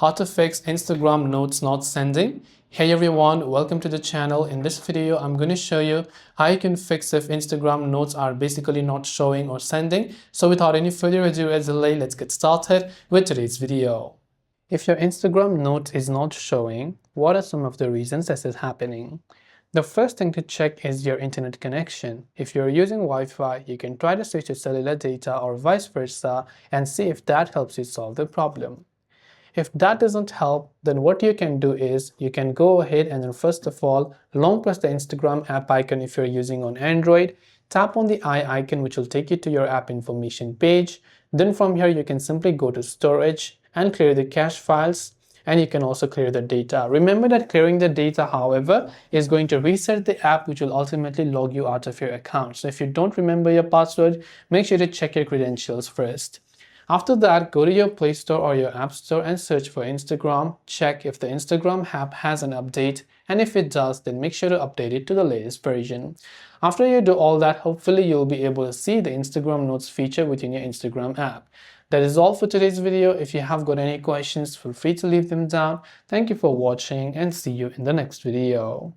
How to fix Instagram notes not sending. Hey everyone, welcome to the channel. In this video, I'm going to show you how you can fix if Instagram notes are basically not showing or sending. So without any further ado or delay, let's get started with today's video. If your Instagram note is not showing, what are some of the reasons this is happening? The first thing to check is your internet connection. If you're using Wi-Fi, you can try to switch to cellular data or vice versa and see if that helps you solve the problem. If that doesn't help, then what you can do is you can go ahead and then first of all, long press the Instagram app icon if you're using on Android, tap on the eye icon which will take you to your app information page. Then from here you can simply go to storage and clear the cache files, and you can also clear the data. Remember that clearing the data, however, is going to reset the app which will ultimately log you out of your account. So if you don't remember your password, make sure to check your credentials first. After that, go to your Play Store or your App Store and search for Instagram. Check if the Instagram app has an update, and if it does, then make sure to update it to the latest version. After you do all that, hopefully you'll be able to see the Instagram Notes feature within your Instagram app. That is all for today's video. If you have got any questions, feel free to leave them down. Thank you for watching and see you in the next video.